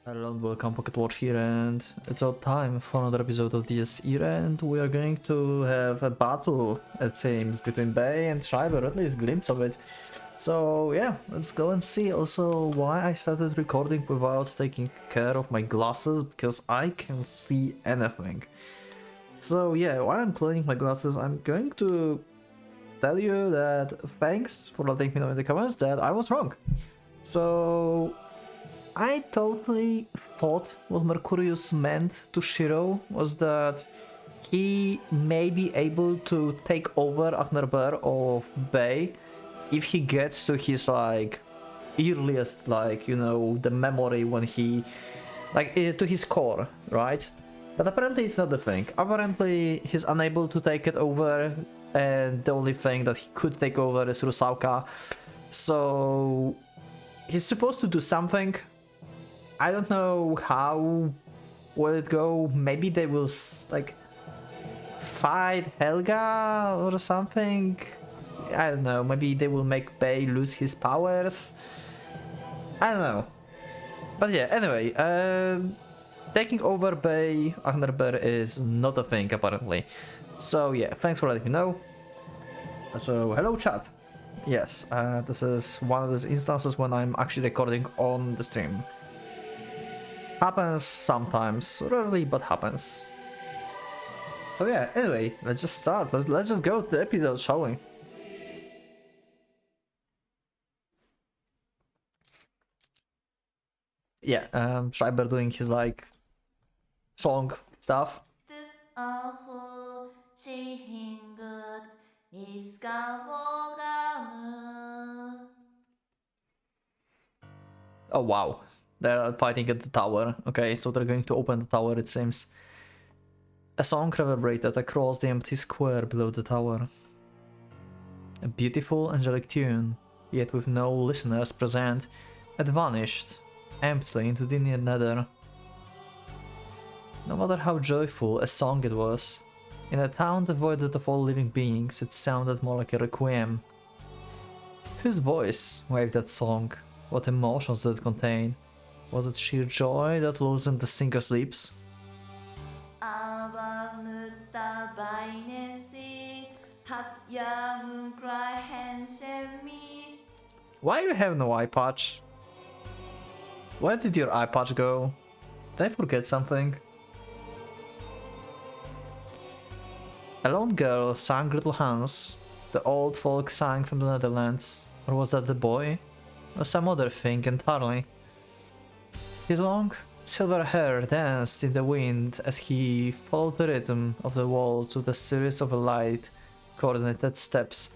Hello and welcome, PocketWatch here, and it's our time for another episode of this era, and we are going to have a battle, it seems, between Bay and Schreiber, at least a glimpse of it. So yeah, let's go and see also why I started recording without taking care of my glasses, because I can see anything. So yeah, while I'm cleaning my glasses, I'm going to tell you that thanks for letting me know in the comments that I was wrong. So I totally thought what Mercurius meant to Shiro was that he may be able to take over Agnerber of Bay if he gets to his earliest the memory when he to his core, right? But apparently it's not the thing. Apparently he's unable to take it over, and the only thing that he could take over is Rusauka. So he's supposed to do something. I don't know how will it go. Maybe they will fight Helga or something. I don't know. Maybe they will make Bay lose his powers. I don't know. But yeah, anyway, taking over Bay Agnerber is not a thing apparently. So yeah, thanks for letting me know. So hello chat. Yes, this is one of those instances when I'm actually recording on the stream. Happens sometimes, rarely, but happens. So yeah, anyway, let's just start. Let's just go to the episode, shall we? Yeah, Schreiber doing his song stuff. Oh wow. They're fighting at the tower. Okay, so they're going to open the tower, it seems. A song reverberated across the empty square below the tower. A beautiful, angelic tune, yet with no listeners present, it vanished, emptily into the nether. No matter how joyful a song it was, in a town devoid of all living beings, it sounded more like a requiem. Whose voice waved that song? What emotions did it contain? Was it sheer joy that loosened the singer's lips? Why do you have no eye patch? Where did your eye patch go? Did I forget something? A lone girl sang Little Hans. The old folk sang from the Netherlands. Or was that the boy? Or some other thing entirely? His long, silver hair danced in the wind as he followed the rhythm of the waltz with a series of light, coordinated steps.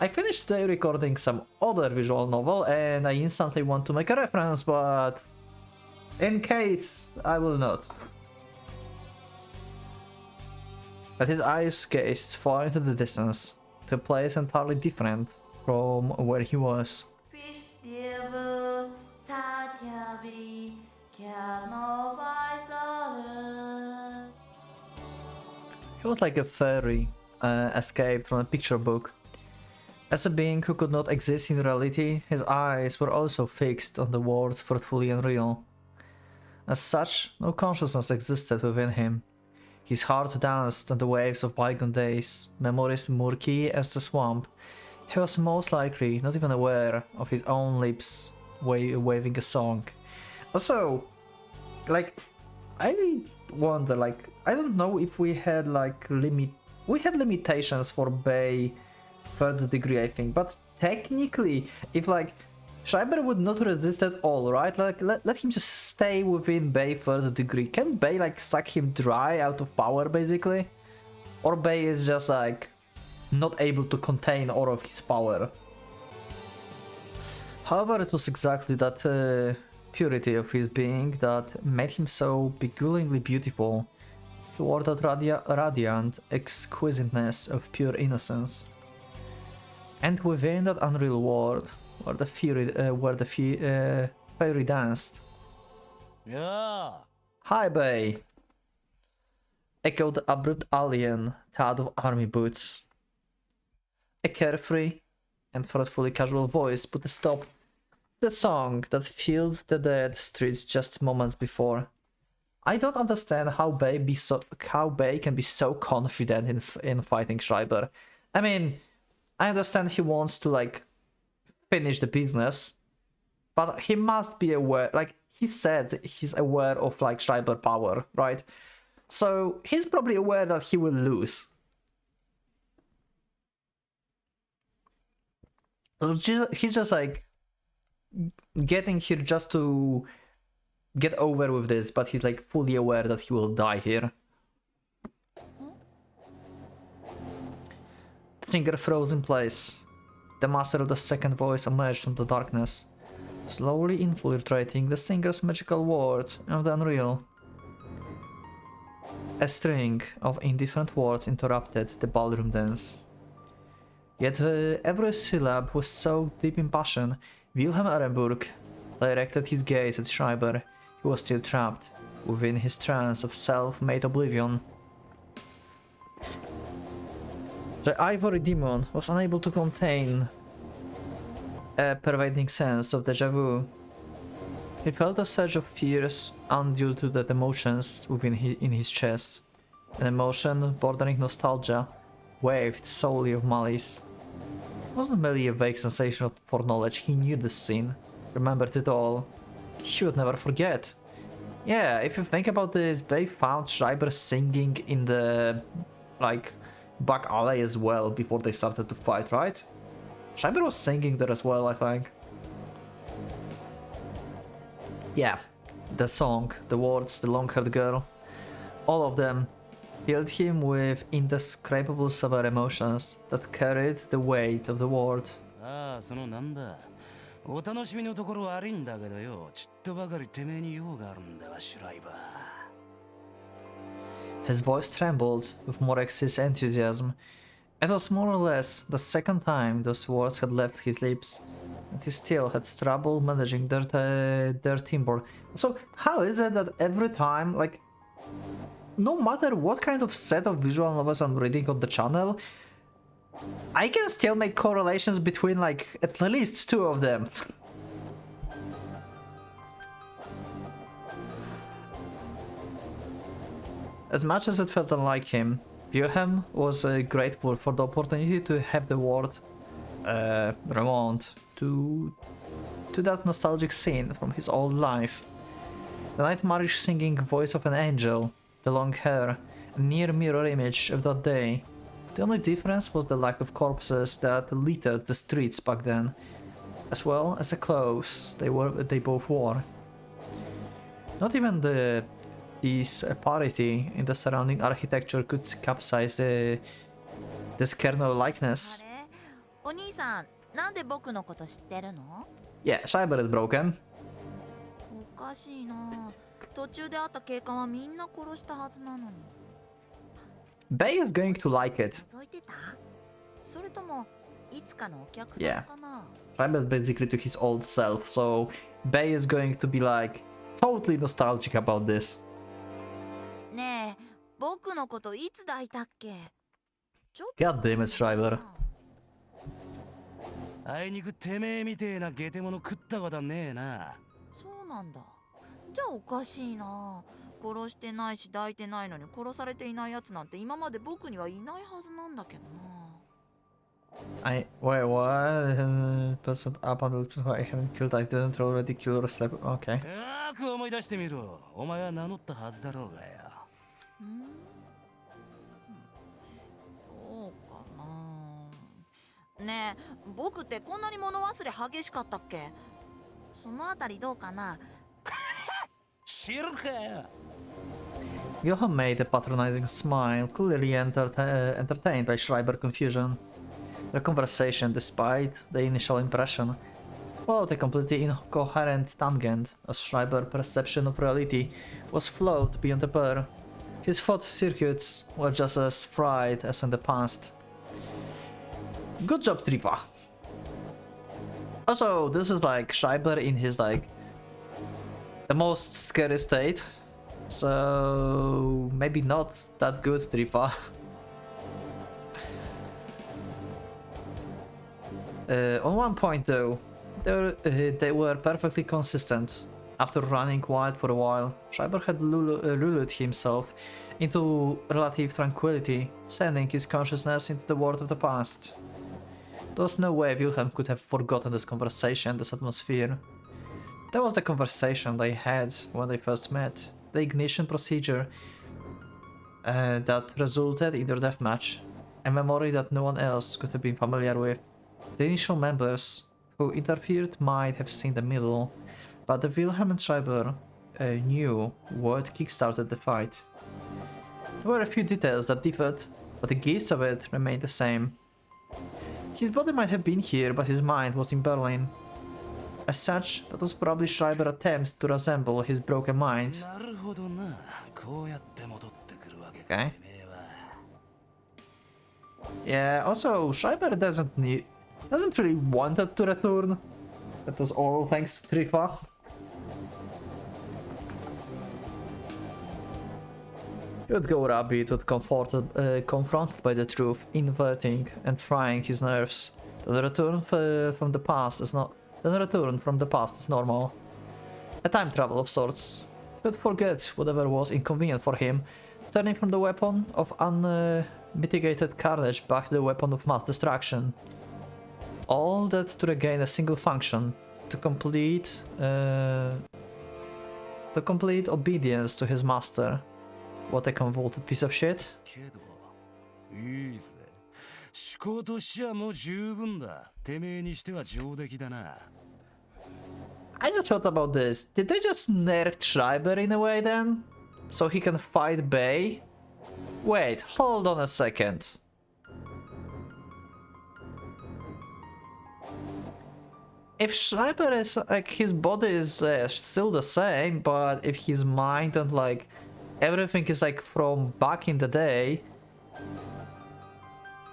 I finished today recording some other visual novel and I instantly want to make a reference, but in case I will not. But his eyes gazed far into the distance, to a place entirely different from where he was. He was like a fairy escaped from a picture book. As a being who could not exist in reality, his eyes were also fixed on the world fruitfully unreal. As such, no consciousness existed within him. His heart danced on the waves of bygone days, memories murky as the swamp. He was most likely not even aware of his own lips waving a song. Also, I wonder, I don't know if we had limitations for Bay third degree, I think, but technically, if Schreiber would not resist at all, right? Let him just stay within Bay third degree. Can Bay suck him dry out of power basically? Or Bay is just not able to contain all of his power? However, it was exactly that purity of his being that made him so beguilingly beautiful. He wore that radiant exquisiteness of pure innocence. And within that unreal world, where the fairy danced. Yeah. Hi, Bay! Echoed the abrupt alien, tad of army boots. A carefree and thoughtfully casual voice put a stop The song that filled the dead streets just moments before. I don't understand how Bay can be so confident in fighting Schreiber. I mean, I understand he wants to like finish the business, but he must be aware. Like he said, he's aware of like Schreiber power, right? So he's probably aware that he will lose. He's just like getting here just to get over with this, but he's like fully aware that he will die here. The singer froze in place. The master of the second voice emerged from the darkness, slowly infiltrating the singer's magical world of the unreal. A string of indifferent words interrupted the ballroom dance. Yet every syllable was soaked deep in passion. Wilhelm Ehrenburg directed his gaze at Schreiber. He was still trapped within his trance of self-made oblivion. The ivory demon was unable to contain a pervading sense of déjà vu. He felt a surge of fears undue to the emotions in his chest. An emotion bordering nostalgia, waved solely of malice. It wasn't merely a vague sensation of foreknowledge. He knew the scene, remembered it all. He would never forget. Yeah, if you think about this, they found Schreiber singing in the like back alley as well before they started to fight, right? Schreiber was singing there as well, I think. Yeah, the song, the words, the long-haired girl, all of them filled him with indescribable severe emotions that carried the weight of the world. ああ、そのなんだ。お楽しみのところ悪いんだけどよ。ちっとばかりてめえに用があるんだわ、シュライバー。 His voice trembled with Morex's enthusiasm. It was more or less the second time those words had left his lips, and he still had trouble managing their timbre. So how is it that every time, like, no matter what kind of set of visual novels I'm reading on the channel, I can still make correlations between like at least two of them. As much as it felt unlike him, Wilhelm was grateful for the opportunity to have the word rewound to that nostalgic scene from his old life. The nightmarish singing voice of an angel, the long hair, a near mirror image of that day. The only difference was the lack of corpses that littered the streets back then, as well as the clothes they both wore. Not even this parity in the surrounding architecture could capsize this kernel likeness. お兄さん、なんで僕のこと知ってるの？ Yeah, Schreiber is broken. おかしいな。途中で会った警官はみんな殺したはずなのに。Bay is going to like it. 覗いてた？それともいつかのお客さんかな？ Schreiber is basically to his old self, so Bay is going to be like totally nostalgic about this. ねえ、僕のこといつ抱いたっけ？ちょっ God damn it, Schreiber. あいにくてめえみてえなゲテモノ食ったことはねえな。そうなんだ。じゃあおかしいな。殺してないし抱いてないのに殺されていないやつなんて今まで僕にはいないはずなんだけどな。Wait, what? Person up on the I haven't killed, I didn't already kill or slap. Okay. よく思い出してみろ。お前は名乗ったはずだろうがよ。そうかな。ねえ、僕ってこんなに物忘れ激しかったっけ？そのあたりどうかな？知るかよ。Wilhelm made a patronizing smile, clearly entertained by Schreiber's confusion. Their conversation, despite the initial impression, followed a completely incoherent tangent, as Schreiber's perception of reality was flawed beyond repair. His thought circuits were just as fried as in the past. Good job, Tripa. Also, this is like Schreiber in his like the most scary state. So maybe not that good, Tripa. On one point though, They were perfectly consistent. After running wild for a while, Schreiber had lulled himself into relative tranquility, sending his consciousness into the world of the past. There was no way Wilhelm could have forgotten this conversation, this atmosphere. That was the conversation they had when they first met, the ignition procedure that resulted in their deathmatch, a memory that no one else could have been familiar with. The initial members who interfered might have seen the middle, but the Wilhelm and Schreiber knew what kickstarted the fight. There were a few details that differed, but the gist of it remained the same. His body might have been here, but his mind was in Berlin. As such, that was probably Schreiber's attempt to resemble his broken mind. Okay. Yeah, also, Schreiber doesn't really wanted to return. That was all thanks to Trifa. He would go rabbit, would confronted by the truth, inverting and frying his nerves. The return from the past is not. The return from the past is normal. A time travel of sorts. He would forget whatever was inconvenient for him, turning from the weapon of unmitigated carnage back to the weapon of mass destruction. All that to regain a single function, to complete obedience to his master. What a convoluted piece of shit. I just thought about this. Did they just nerf Schreiber in a way then? So he can fight Bay? Wait, hold on a second. If Schreiber is like, his body is still the same, but if his mind and like everything is like from back in the day,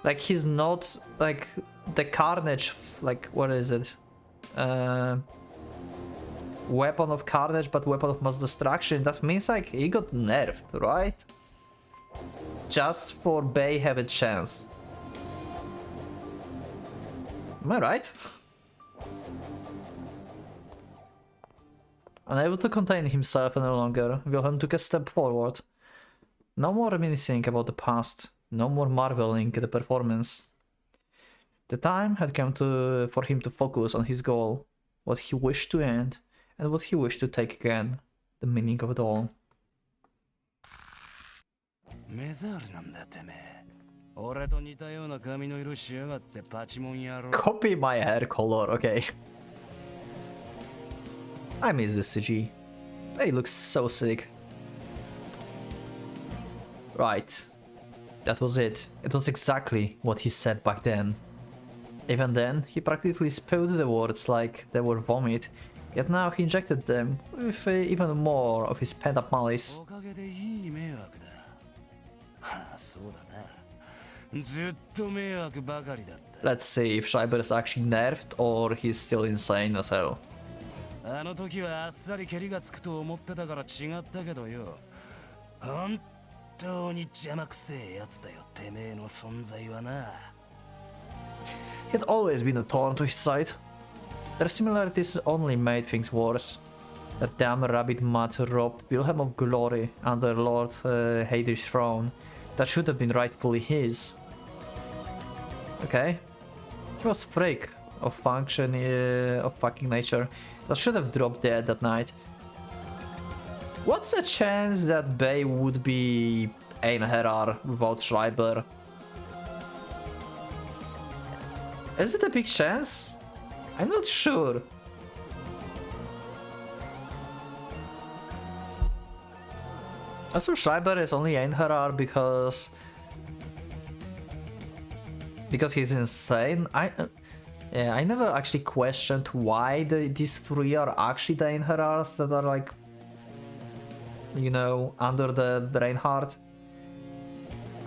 like he's not like the carnage, like what is it? Weapon of carnage, but weapon of mass destruction. That means like he got nerfed, right? Just for Bay have a chance. Am I right? Unable to contain himself any longer, Wilhelm took a step forward. No more reminiscing about the past, no more marveling at the performance. The time had come for him to focus on his goal, what he wished to end, and what he wished to take again, the meaning of it all. Copy my hair color, okay. I miss this CG. He looks so sick. Right. That was it. It was exactly what he said back then. Even then, he practically spilled the words like they were vomit, yet now he injected them with even more of his pent-up malice. Let's see if Schreiber is actually nerfed or he's still insane as hell. It had always been a thorn to his side. Their similarities only made things worse. That damn rabbit mutt robbed Wilhelm of glory under Lord Heydrich's throne that should have been rightfully his. Okay. He was freak of fucking nature that should have dropped dead that night. What's the chance that Bay would be Einherjar without Schreiber? Is it a big chance? I'm not sure. Also, Schreiber is only Einherjar because he's insane. I never actually questioned why these three are actually the Einherjars that are like, you know, under the Reinhardt.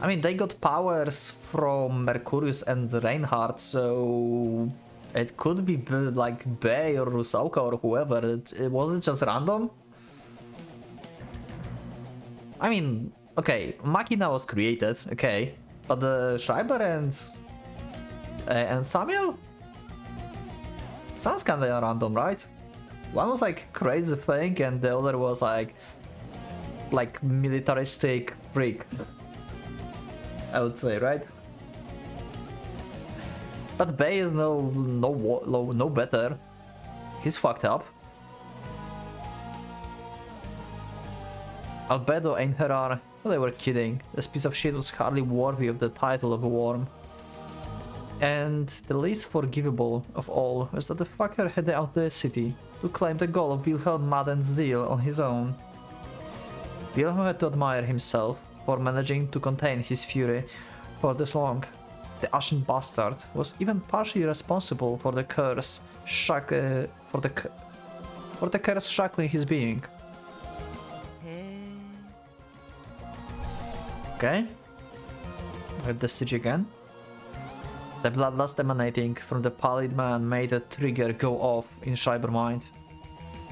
I mean, they got powers from Mercurius and Reinhardt, so it could be like Bay or Rusauka or whoever. It wasn't just random. I mean, okay, Machina was created, okay, but the Schreiber and Samuel? Sounds kinda random, right? One was like crazy thing and the other was like militaristic freak, I would say, right? But Bay is no better. He's fucked up. Albedo ain't Herrar. Well, they were kidding. This piece of shit was hardly worthy of the title of a worm. And the least forgivable of all was that the fucker had the audacity to claim the goal of Wilhelm Madden's deal on his own. Wilhelm had to admire himself for managing to contain his fury for this long. The ashen bastard was even partially responsible for the curse shackling his being. Okay. We have the siege again. The bloodlust emanating from the pallid man made a trigger go off in Schreiber's mind.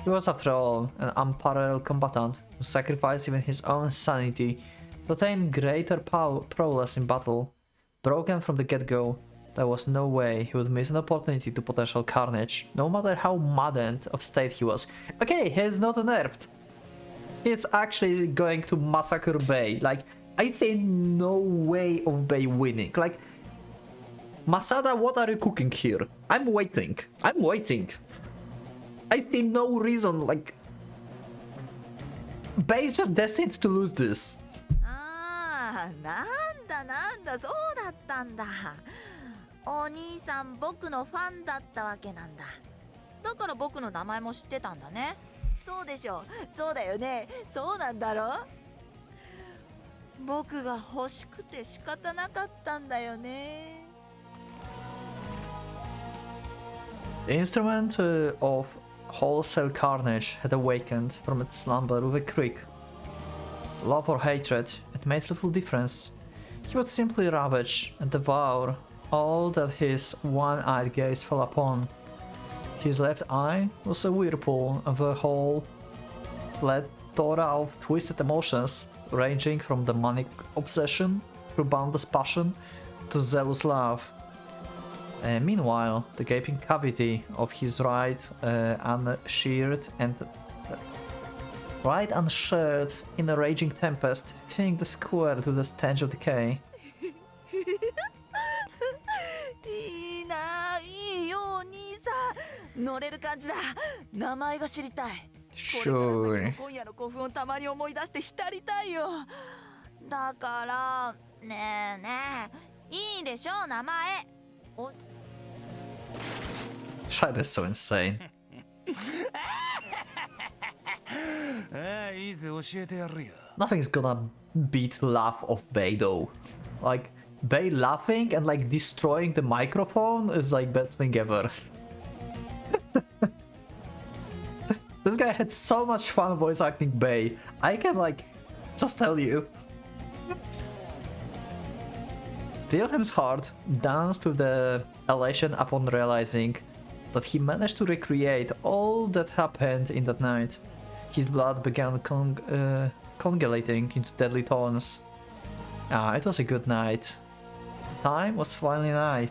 He was, after all, an unparalleled combatant who sacrificed even his own sanity to attain greater prowess in battle. Broken from the get-go, there was no way he would miss an opportunity to potential carnage, no matter how maddened of state he was. Okay, he's not nerfed. He's actually going to massacre Bay. Like, I say no way of Bay winning. Like, Masada, what are you cooking here? I'm waiting. I see no reason, like... Bay is just destined to lose this. なんだそうだったんだ。お兄さん僕のファンだったわけなんだ。だから僕の名前も知ってたんだね。そうでしょ。そうだよね。そうなんだろ。僕が欲しくて仕方なかったんだよね。The instrument of wholesale carnage had awakened from its slumber with a creak. Love or hatred, it made little difference. He would simply ravage and devour all that his one-eyed gaze fell upon. His left eye was a whirlpool of a whole plethora of twisted emotions, ranging from demonic obsession through boundless passion to zealous love. Meanwhile, the gaping cavity of his right unshared in a raging tempest, filling the square with the stench of decay. いいな、いいよお兄さん。乗れる感じだ。名前が知りたい。Sure. 今夜の興奮をたまに思い出して浸りたいよ。だからねえねえ、いいでしょ名前。Shide is so insane. Nothing's gonna beat laugh of Bay though. Like, Bay laughing and like destroying the microphone is like best thing ever. This guy had so much fun voice acting Bay. I can like just tell you. Wilhelm's heart danced with the elation upon realizing that he managed to recreate all that happened in that night. His blood began congealating into deadly tones. It was a good night. Time was finally nigh.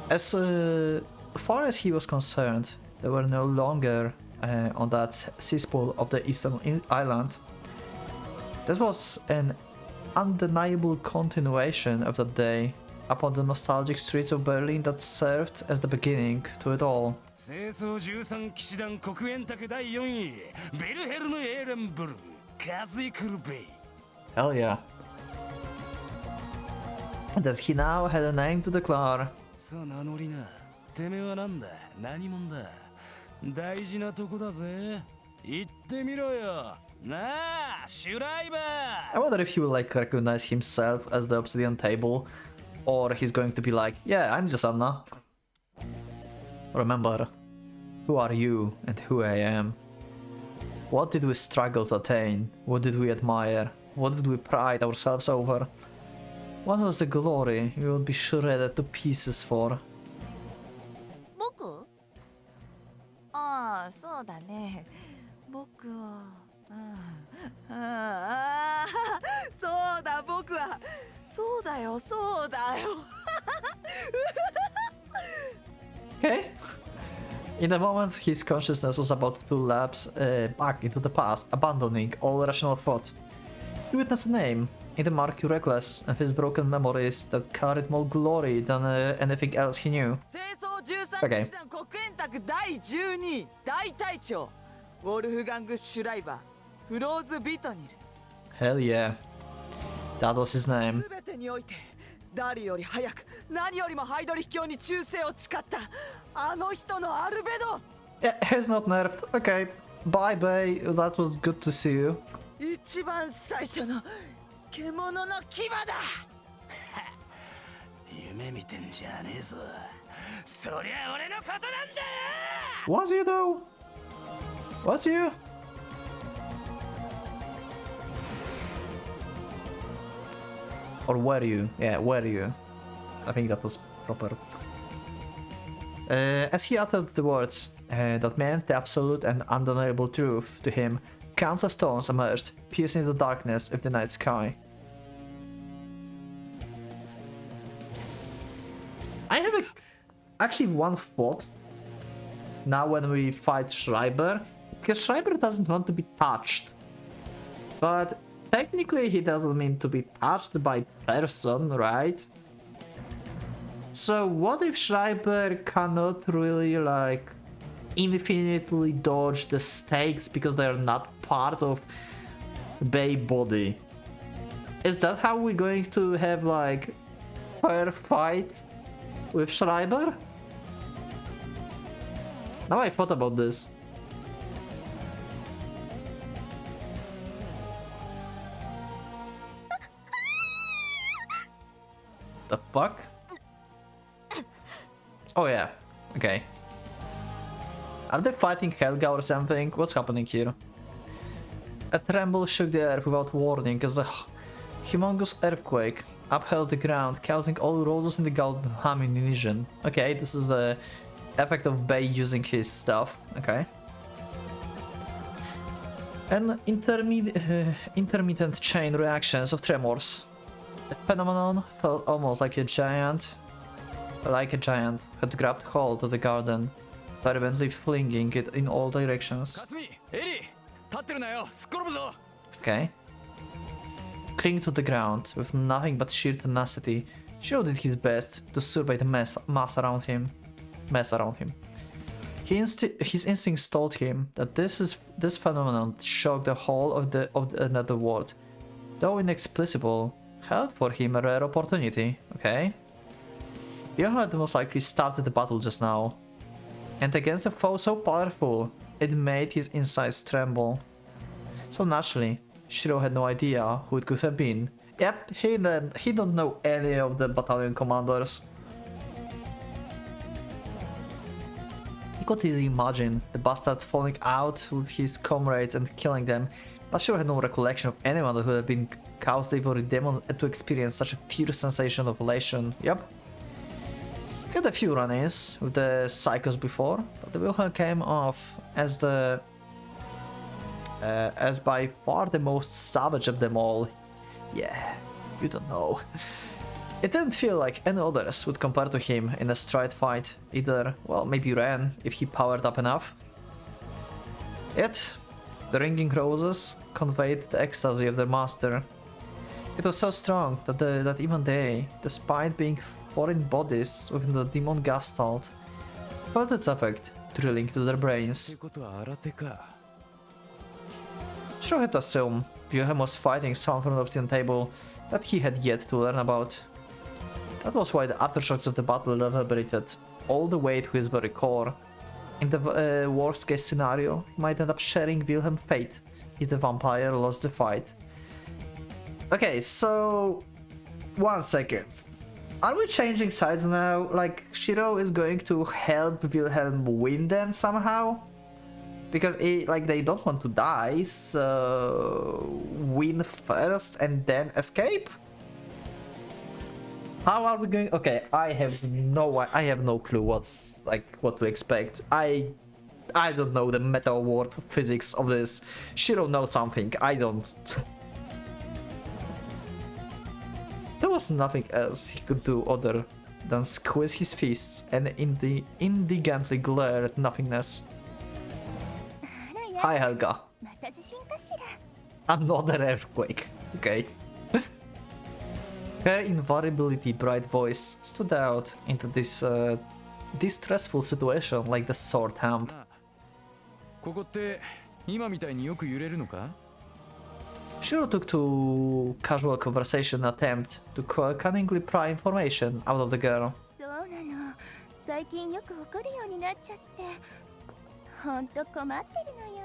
As far as he was concerned, they were no longer on that cesspool of the eastern island. This was an undeniable continuation of that day upon the nostalgic streets of Berlin that served as the beginning to it all. Hell yeah. And as he now had a name to declare. I wonder if he will like recognize himself as the obsidian table, or he's going to be like, yeah, I'm just Anna. Remember, who are you and who I am? What did we struggle to attain? What did we admire? What did we pride ourselves over? What was the glory we would be shredded to pieces for? 僕？ああ、そうだね。僕は、そうだ僕は、そうだよ。Okay. In the moment, his consciousness was about to lapse back into the past, abandoning all rational thought. He witnessed a name in the marquee reckless and his broken memories that carried more glory than anything else he knew. Okay. 国園卓第12大隊長ウォルフガング・シュライバーフローズ・ビトニル Hell yeah. That was his name. 全てにおいて誰より早く何よりもハイドリヒ教に忠誠を誓ったあの人のアルベド Yeah, he's not nerfed. Okay. Bye, Bay. That was good to see you. 一番最初の獣の牙だ夢見てんじゃねえぞそりゃ俺のことなんだよ Was you though? Was you? Or were you? Yeah, were you? I think that was proper. As he uttered the words that meant the absolute and undeniable truth to him, countless stones emerged, piercing the darkness of the night sky. I have actually one thought now when we fight Schreiber, because Schreiber doesn't want to be touched. But technically he doesn't mean to be touched by person, right? So what if Schreiber cannot really like infinitely dodge the stakes because they are not part of Bay body? Is that how we're going to have like fair fight with Schreiber? Now I thought about this. The fuck? Oh yeah, okay. Are they fighting Helga or something? What's happening here? A tremble shook the earth without warning as a humongous earthquake upheld the ground, causing all roses in the garden humming in unison. Okay, this is the effect of Bay using his stuff. Okay. An intermittent chain reactions of tremors. The phenomenon felt almost like a giant had grabbed hold of the garden, fervently flinging it in all directions. カスミエリー立ってるなよすっ転ぶぞ Okay. Clinging to the ground with nothing but sheer tenacity, Shiro did his best to survey the mess around him. His instincts told him that this phenomenon shocked the whole of the nether world. Though inexplicable, held for him a rare opportunity. Okay. Bjorn had most likely started the battle just now, and against a foe so powerful, it made his insides tremble. So naturally, Shiro had no idea who it could have been. Yep, he don't know any of the battalion commanders. He could easily imagine the bastard falling out with his comrades and killing them, but Shiro had no recollection of anyone that would have been caused a demon to experience such a pure sensation of elation. Yep. He had a few run-ins with the psychos before, but the Wilhelm came off as as by far the most savage of them all. Yeah, you don't know. It didn't feel like any others would compare to him in a straight fight, either, well, maybe Ren, if he powered up enough. Yet, the ringing roses conveyed the ecstasy of their master. It was so strong that even they, despite being foreign bodies within the demon gestalt, felt its effect drilling to their brains. ことは新手か Shiro had to assume Wilhelm was fighting someone from the obsidian table that he had yet to learn about. That was why the aftershocks of the battle reverberated all the way to his very core. In the worst case scenario, he might end up sharing Wilhelm's fate if the vampire lost the fight. Okay, so 1 second. Are we changing sides now? Like, Shiro is going to help Wilhelm win then somehow? Because they don't want to die, so win first and then escape? How are we going? Okay, I have no clue what to expect. I don't know the meta world physics of this. Shiro knows something, I don't. There was nothing else he could do other then squeezed his fists and indignantly glared at nothingness. Hi, Helga. また地震かしら。 Another earthquake. Okay. Her invariably bright voice stood out into this distressful situation like the sore thumb. ここって今みたいによく揺れるのか？ Shiro took to casual conversation attempt to cunningly pry information out of the girl. そうなの。最近よく起こるようになっちゃって。ほんと困ってるのよ。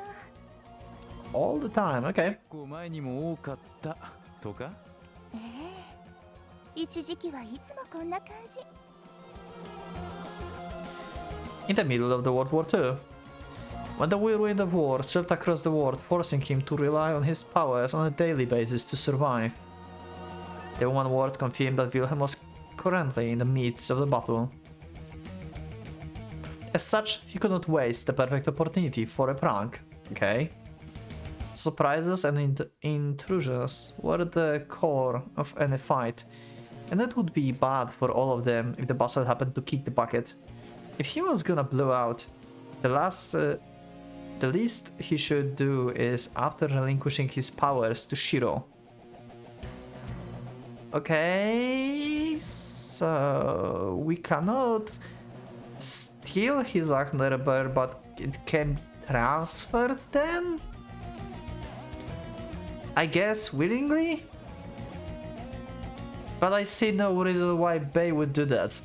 All the time, okay. 結構前にも多かったとか？ええ。一時期はいつもこんな感じ。 In the middle of the World War II, when the whirlwind of war swept across the world, forcing him to rely on his powers on a daily basis to survive. The one word confirmed that Wilhelm was currently in the midst of the battle. As such, he could not waste the perfect opportunity for a prank. Okay. Surprises and intrusions were the core of any fight, and it would be bad for all of them if the bastard happened to kick the bucket. If he was gonna blow out, the least he should do is after relinquishing his powers to Shiro. Okay, so we cannot steal his Agnerber, but it can be transferred then? I guess willingly? But I see no reason why Bei would do that.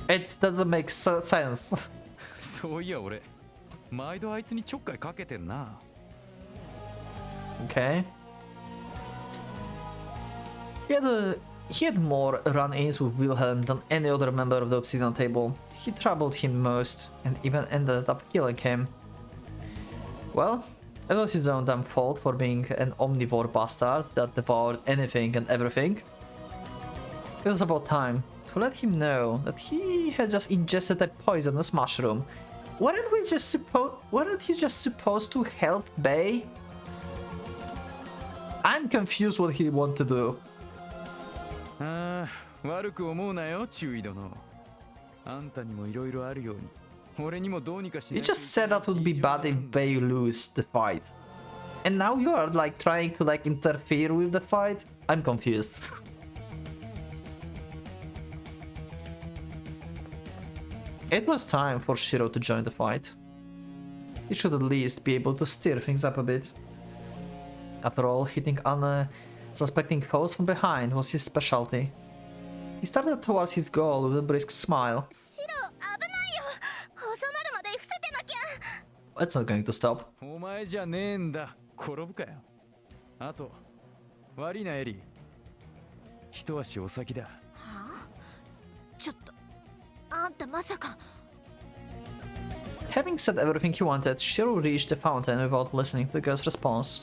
It doesn't make sense. そういや俺、毎度あいつにちょっかいかけてんな。Okay. He had more run-ins with Wilhelm than any other member of the Obsidian Table. He troubled him most, and even ended up killing him. Well, it was his own damn fault for being an omnivore bastard that devoured anything and everything. It was about time to let him know that he had just ingested a poisonous mushroom. Weren't you just supposed to help Bei? I'm confused what he wanted to do. ああ、悪く思うなよ、注意殿。あんたにもいろいろあるように、俺にもどうにかしな You いとい just け said ない that would be 事情 bad なん if だ。 Bei lose the fight. And now you are like trying to like interfere with the fight? I'm confused. It was time for Shiro to join the fight. He should at least be able to stir things up a bit. After all, hitting unsuspecting foes from behind was his specialty. He started towards his goal with a brisk smile. シロ、危ないよ。収まるまで伏せてなきゃ。 It's not going to stop. お前じゃねえんだ。転ぶかよ。あと、悪いなエリー。一足お先だ。はあ、ちょっとあんたまさか。 Having said everything he wanted, Shiro reached the fountain without listening to the girl's response.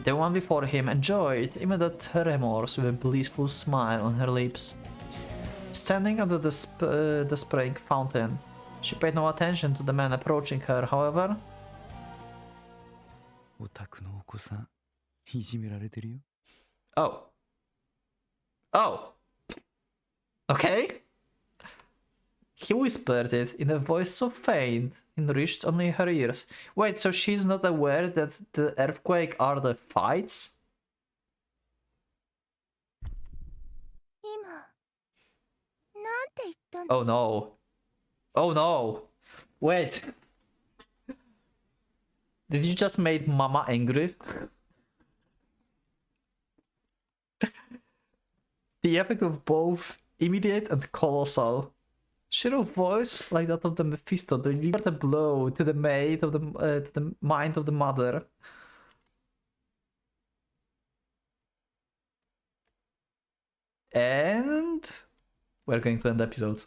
The one before him enjoyed even the tremors with a blissful smile on her lips. Standing under the spraying fountain, she paid no attention to the man approaching her, however. お宅のお子さん、いじめられてるよ。Oh. Oh. Okay. He whispered it in a voice so faint it reached only her ears. Wait, so she's not aware that the earthquake are the fights? 今、なんて言ったの？ Oh no. Oh no. Wait. Did you just make Mama angry? The effect of both immediate and colossal. Shiro's voice, like that of the Mephisto, delivered a blow to the maid of to the mind of the mother. And we're going to end the episode.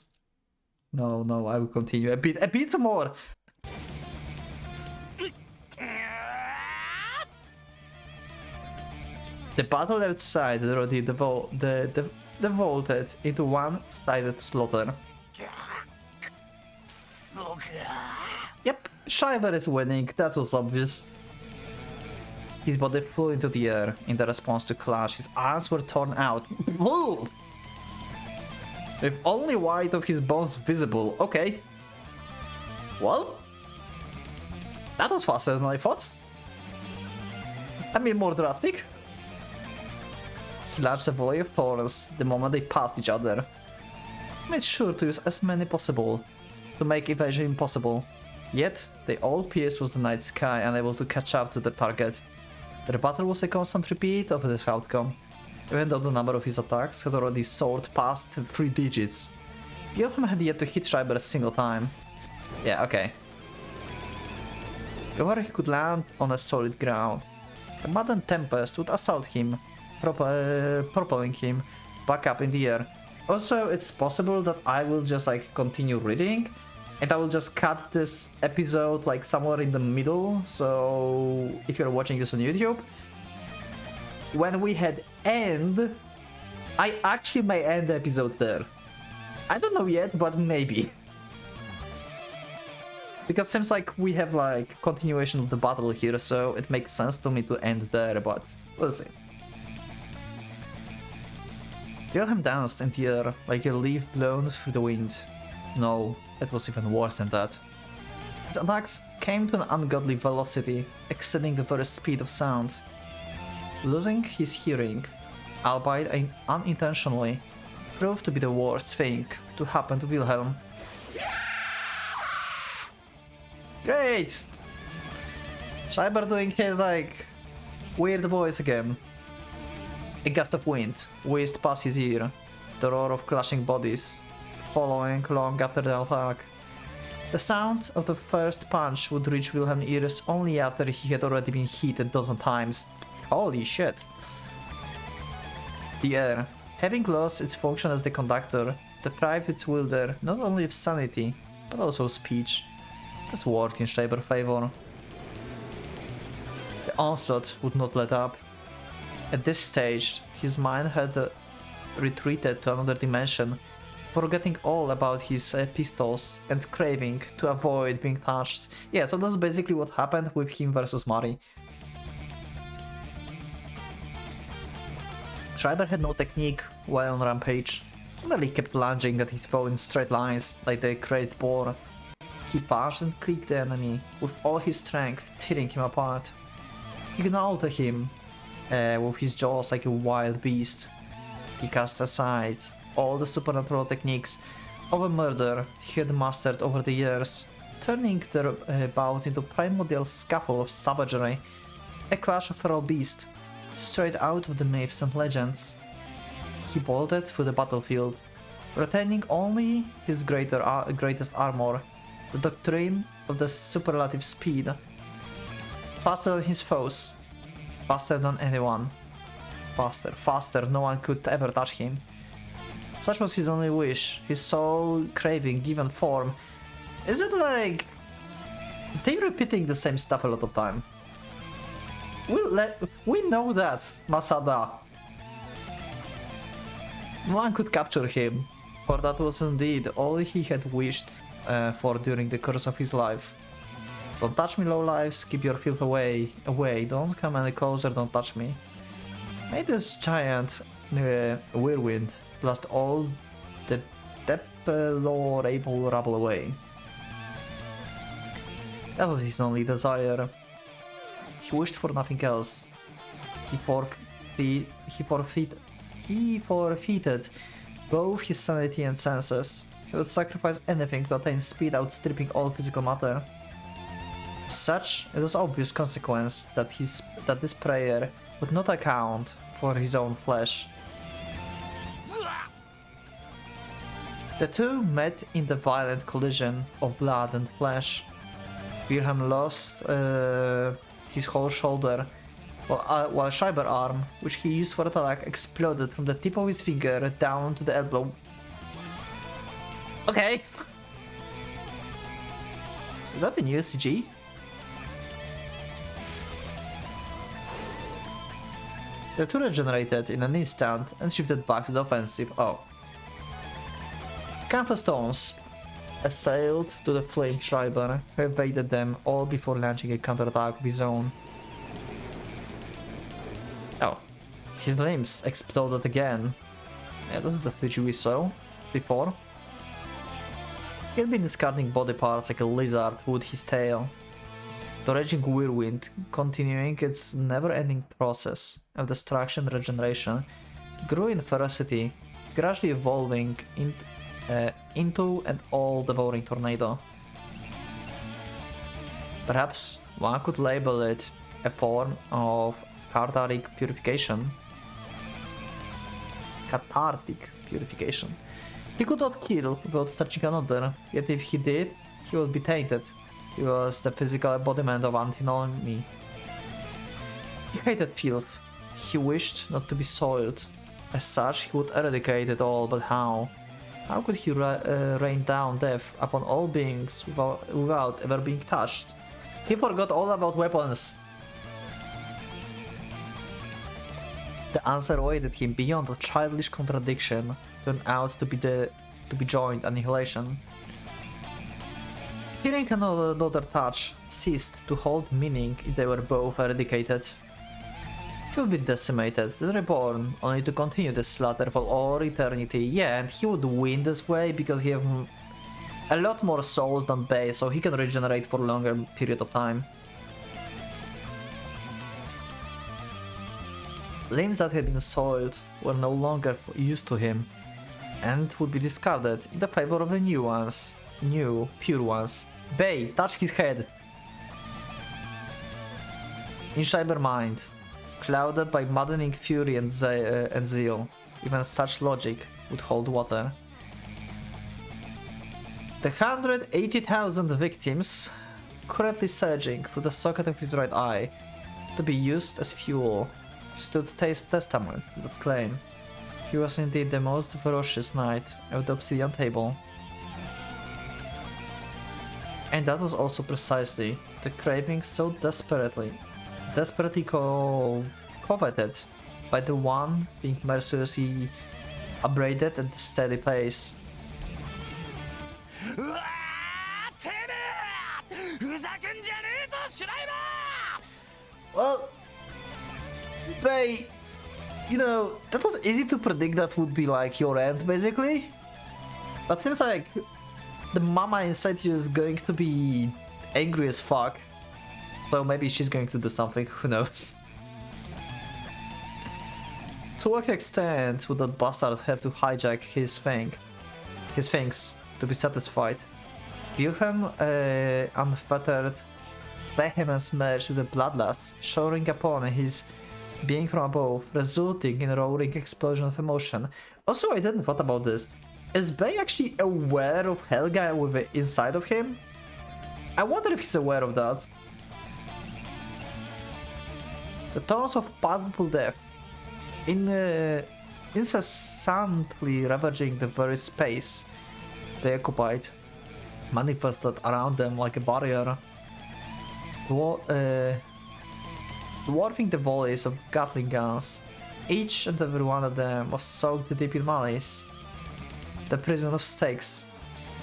No, no, I will continue a bit more. The battle outside the Rodi devolted into one-sided slaughter. Yep, Shiver is winning, that was obvious. His body flew into the air in the response to clash, his arms were torn out. Whoa! With only white of his bones visible. Okay. Well, that was faster than I thought. I mean, more drastic. He launched a volley of thorns the moment they passed each other. Made sure to use as many possible to make evasion impossible. Yet, they all pierced through the night sky, unable to catch up to their target. Their battle was a constant repeat of this outcome, even though the number of his attacks had already soared past 3 digits. Wilhelm had yet to hit Schreiber a single time. Yeah, okay. However, he could land on a solid ground. The Madden Tempest would assault him, propelling him back up in the air. Also, it's possible that I will just like continue reading, and I will just cut this episode like somewhere in the middle, so if you're watching this on YouTube, when we had end, I actually may end the episode there. I don't know yet, but maybe. Because it seems like we have like continuation of the battle here, so it makes sense to me to end there, but we'll see. Wilhelm danced in the air like a leaf blown through the wind. No, it was even worse than that. His attacks came to an ungodly velocity, exceeding the very speed of sound. Losing his hearing, albeit unintentionally, proved to be the worst thing to happen to Wilhelm. Great! Schreiber doing his like weird voice again. A gust of wind whizzed past his ear, the roar of clashing bodies following long after the attack. The sound of the first punch would reach Wilhelm's ears only after he had already been hit a dozen times. Holy shit. The air, having lost its function as the conductor, deprived its wielder not only of sanity, but also speech. That's worked in Schreiber's favor. The onslaught would not let up. At this stage, his mind had retreated to another dimension, forgetting all about his pistols and craving to avoid being touched. Yeah, so that's basically what happened with him versus Mari. Schreiber had no technique while on rampage. He merely kept lunging at his foe in straight lines, like the crazed boar. He punched and kicked the enemy, with all his strength tearing him apart. He ignored him with his jaws like a wild beast. He cast aside all the supernatural techniques of a murder he had mastered over the years, turning their bout into primordial scuffle of savagery, a clash of feral beasts, straight out of the myths and legends. He bolted through the battlefield, retaining only his greatest armor, the doctrine of the superlative speed. Faster than his foes, faster than anyone. Faster, no one could ever touch him. Such was his only wish, his sole craving given form. Is it like they repeating the same stuff a lot of time? We know that, Masada. No one could capture him, for that was indeed all he had wished for during the course of his life. Don't touch me, lowlifes, keep your filth away, don't come any closer, don't touch me. May this giant whirlwind blast all the deplorable rubble away. That was his only desire. He wished for nothing else. He forfeited both his sanity and senses. He would sacrifice anything to attain speed outstripping all physical matter. As such, it was obvious consequence that this prayer would not account for his own flesh. The two met in the violent collision of blood and flesh. Wilhelm lost his whole shoulder, while Schreiber's arm, which he used for attack, exploded from the tip of his finger down to the elbow. Okay. Is that the new CG? The two regenerated in an instant and shifted back to the offensive. Oh. Countless stones assailed to the flame Schreiber, who evaded them all before launching a counterattack of his own. Oh. His limbs exploded again. Yeah, this is the CG we saw. before. He had been discarding body parts like a lizard would his tail. The raging whirlwind, continuing its never-ending process of destruction and regeneration, grew in ferocity, gradually evolving into an all-devouring tornado. Perhaps one could label it a form of cathartic purification. He could not kill without touching another, yet if he did, he would be tainted. He was the physical embodiment of antinomy. He hated filth. He wished not to be soiled. As such, he would eradicate it all, but how? How could he rain down death upon all beings without ever being touched? He forgot all about weapons. The answer awaited him beyond a childish contradiction, turned out to be joint annihilation. Hearing another touch ceased to hold meaning if they were both eradicated. He would be decimated, then reborn, only to continue the slaughter for all eternity. Yeah, and he would win this way because he has a lot more souls than Bay, so he can regenerate for a longer period of time. Limbs that had been soiled were no longer used to him, and would be discarded in the favor of the new ones. New, pure ones. Bay, touch his head! In Schreiber's mind, clouded by maddening fury and zeal, even such logic would hold water. The 180,000 victims, currently surging through the socket of his right eye, to be used as fuel, stood testament to that claim. He was indeed the most ferocious knight of the obsidian table. And that was also precisely the craving so desperately coveted by the one being mercilessly upbraided at a steady pace. Well, Bay, you know, that was easy to predict that would be like your end, basically. But seems like the mama inside you is going to be angry as fuck. So maybe she's going to do something, who knows. To what extent would that bastard have to hijack his things to be satisfied? Wilhelm, unfettered vehemence merged with the bloodlust, showering upon his being from above, resulting in a roaring explosion of emotion. Also, I didn't thought about this. Is Bay actually aware of Helga with it inside of him? I wonder if he's aware of that. The tones of palpable death, incessantly ravaging the very space they occupied, manifested around them like a barrier, dwarfing the volleys of Gatling guns. Each and every one of them was soaked deep in malice. The prison of stakes,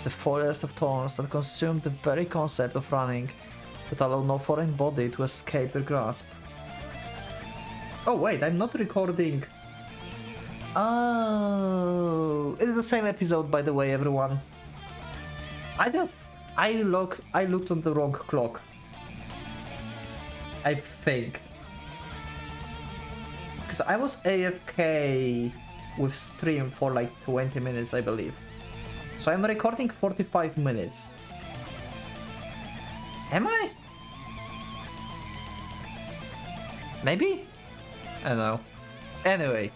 the forest of thorns that consumed the very concept of running, that allowed no foreign body to escape their grasp. Oh wait, I'm not recording. Oh, it's the same episode, by the way, everyone. I looked on the wrong clock. I think. Because I was AFK with stream for like 20 minutes, I believe. So I'm recording 45 minutes. Am I? Maybe? I don't know. Anyway.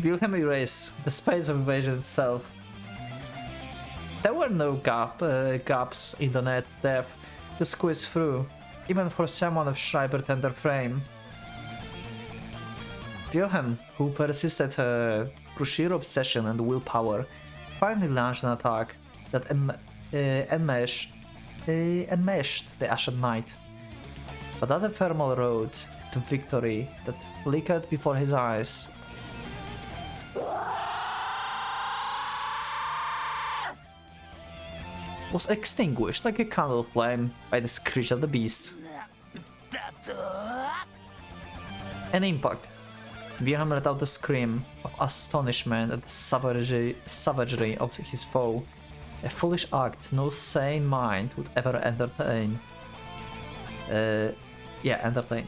Wilhelm erased the space of invasion itself. There were no gaps in the net depth to squeeze through, even for someone of Schreiber's tender frame. Wilhelm, who persisted through sheer obsession and willpower, finally launched an attack that enmeshed the Ashen Knight. But that ephemeral road to victory that flickered before his eyes was extinguished like a candle flame by the screech of the beast. An impact Wilhelm let out a scream of astonishment at the savagery of his foe. A foolish act no sane mind would ever entertain. Entertain.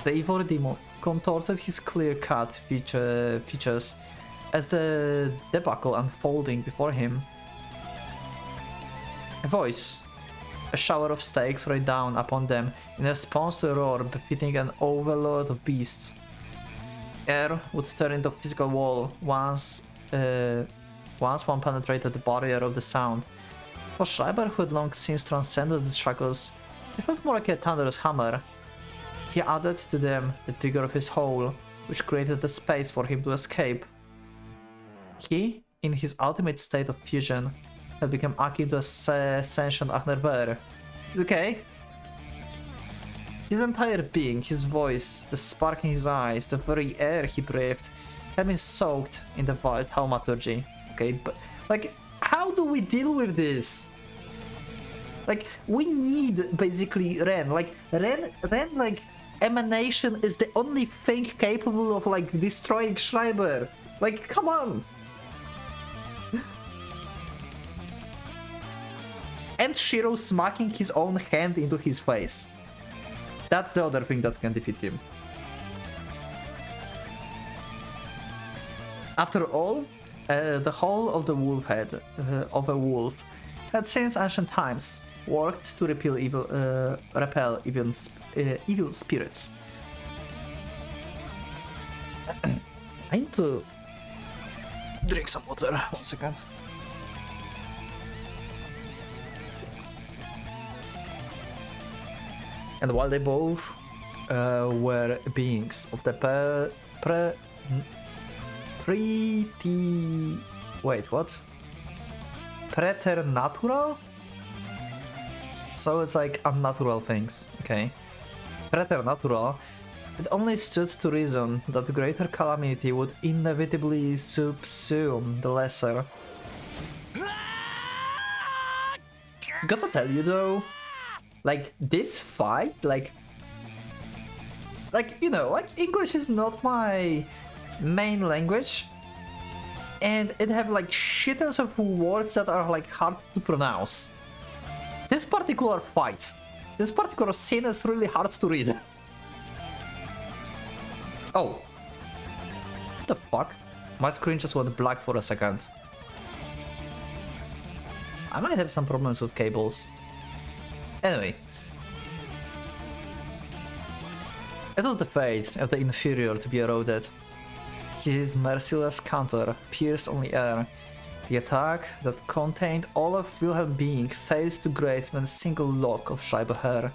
The evil demon contorted his clear-cut features as the debacle unfolding before him. A voice, a shower of stakes rained down upon them in response to a roar befitting an overlord of beasts. Air would turn into a physical wall once one penetrated the barrier of the sound. For Schreiber, who had long since transcended the shackles, it felt more like a thunderous hammer. He added to them the figure of his hole, which created a space for him to escape. He, in his ultimate state of fusion, had become akin to a sentient Agnerbear. Okay. His entire being, his voice, the spark in his eyes, the very air he breathed, had been soaked in the vile thaumaturgy. Okay, but like, how do we deal with this? Like, we need basically Ren. Like, Ren, like, emanation is the only thing capable of like destroying Schreiber. Like, come on. And Shiro smacking his own hand into his face. That's the other thing that can defeat him. After all, the whole of the wolf head of a wolf had since ancient times worked to repel evil spirits. I need to drink some water. 1 second. And while they both were beings of the preternatural? So it's like unnatural things, okay. Preternatural, it only stood to reason that the greater calamity would inevitably subsume the lesser. Gotta tell you though, like this fight, like you know, like English is not my main language, and it have like shittons of words that are like hard to pronounce. This particular fight, this particular scene is really hard to read. Oh, what the fuck? My screen just went black for a second. I might have some problems with cables. Anyway, it was the fate of the inferior to be eroded. His merciless counter pierced only air. The attack that contained all of Wilhelm's being failed to graze even a single lock of Schreiber hair.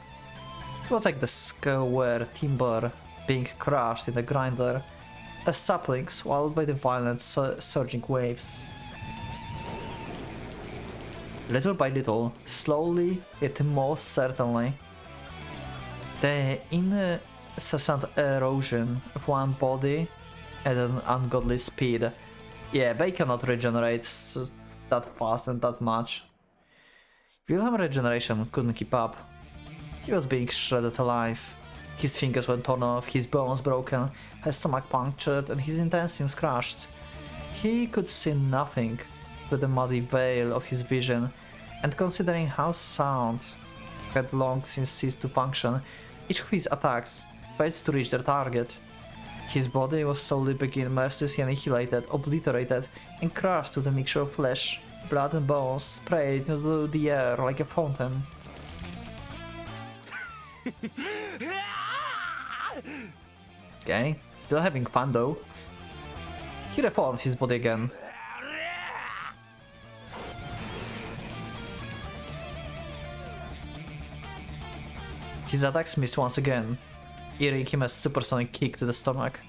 It was like the square timber being crushed in a grinder, a sapling swallowed by the violent surging waves. Little by little, slowly yet most certainly, the incessant erosion of one body at an ungodly speed. Yeah, they cannot regenerate that fast and that much. Wilhelm's regeneration couldn't keep up. He was being shredded alive. His fingers were torn off, his bones broken, his stomach punctured, and his intestines crushed. He could see nothing through the muddy veil of his vision, and considering how sound had long since ceased to function, each of his attacks failed to reach their target. His body was slowly being mercilessly annihilated, obliterated, and crushed with a mixture of flesh, blood and bones sprayed into the air like a fountain. Okay, still having fun though. He reformed his body again. His attacks missed once again, eating him a supersonic kick to the stomach.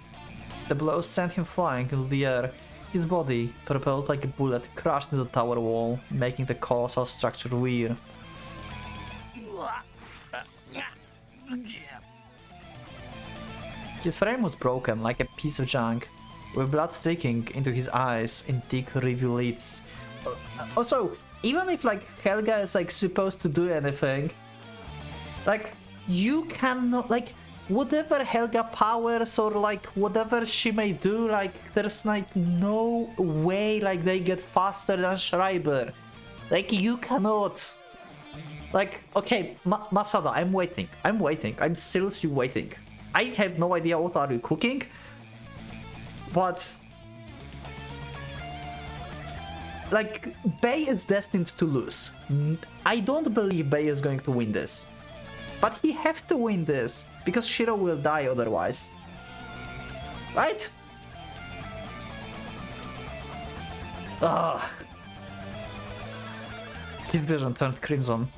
The blow sent him flying into the air. His body, propelled like a bullet, crashed into the tower wall, making the colossal structure weir. His frame was broken like a piece of junk, with blood streaking into his eyes in thick rivulets. Also, even if like Helga is like supposed to do anything, like you cannot, like whatever Helga powers or like whatever she may do, like there's like no way like they get faster than Schreiber. Like you cannot. Like, okay, Masada, I'm waiting. I'm seriously waiting. I have no idea what are you cooking, but like Bay is destined to lose. I don't believe Bay is going to win this, but he have to win this because Shiro will die otherwise, right? His vision turned crimson.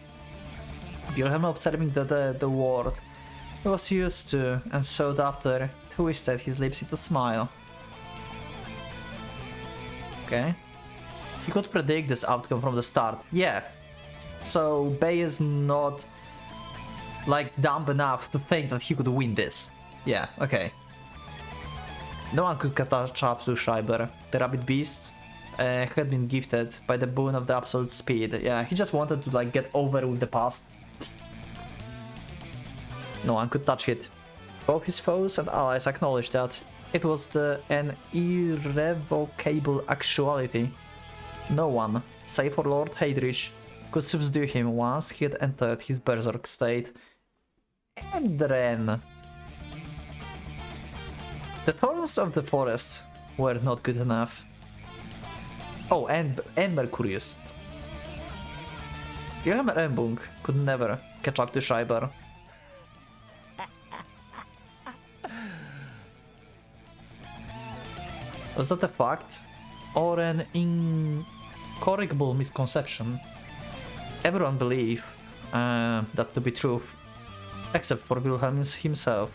Wilhelm, observing the world he was used to and sought after, twisted his lips into a smile. Okay. He could predict this outcome from the start. Yeah. So Bay is not like dumb enough to think that he could win this. Yeah, okay. No one could catch up to Schreiber. The rabbit beast had been gifted by the boon of the absolute speed. Yeah, he just wanted to like get over with the past. No one could touch it. Both his foes and allies acknowledged that it was an irrevocable actuality. No one, save for Lord Heydrich, could subdue him once he had entered his berserk state. And then... the thorns of the forest were not good enough. Oh, and Mercurius. Wilhelm Rembung could never catch up to Schreiber. Was that a fact? Or an incorrigible misconception? Everyone believed that to be true, except for Wilhelm himself.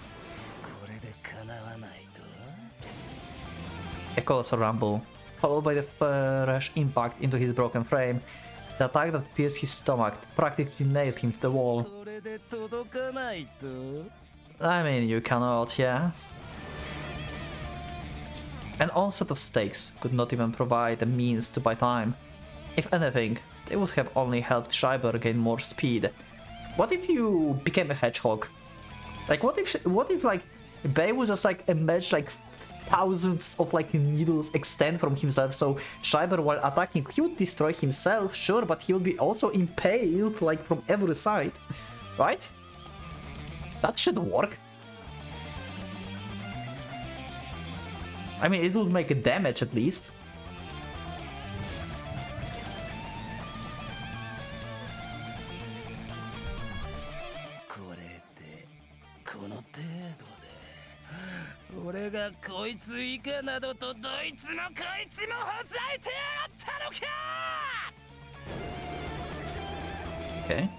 A colossal rumble, followed by the fresh impact into his broken frame. The attack that pierced his stomach practically nailed him to the wall. I mean, you cannot, yeah? An onset of stakes could not even provide a means to buy time. If anything, they would have only helped Schreiber gain more speed. What if you became a hedgehog? Like, what if like Bay would just like emerge like thousands of like needles extend from himself, so Schreiber while attacking he would destroy himself, sure, but he would be also impaled like from every side, right? That should work. I mean, it would make a damage at least. Okay.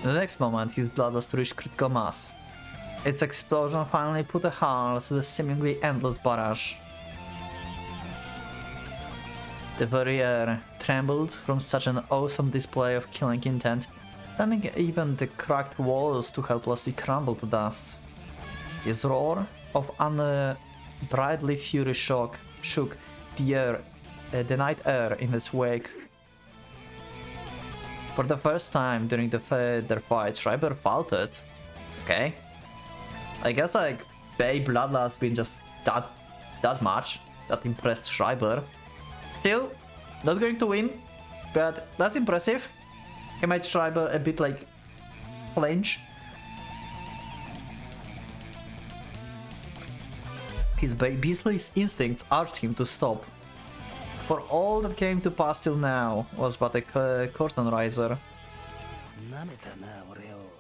The next moment, his bloodlust reached critical mass. Its explosion finally put a halt to the seemingly endless barrage. The very air trembled from such an awesome display of killing intent, sending even the cracked walls to helplessly crumble to dust. His roar of unbridled fury shook the night air in its wake. For the first time during their fight, Schreiber faltered. Okay. I guess like Bay bloodlust been just that much that impressed Schreiber. Still, not going to win, but that's impressive. He made Schreiber a bit like flinch. His beastly instincts urged him to stop. For all that came to pass till now was but a curtain riser. 舐めたな俺を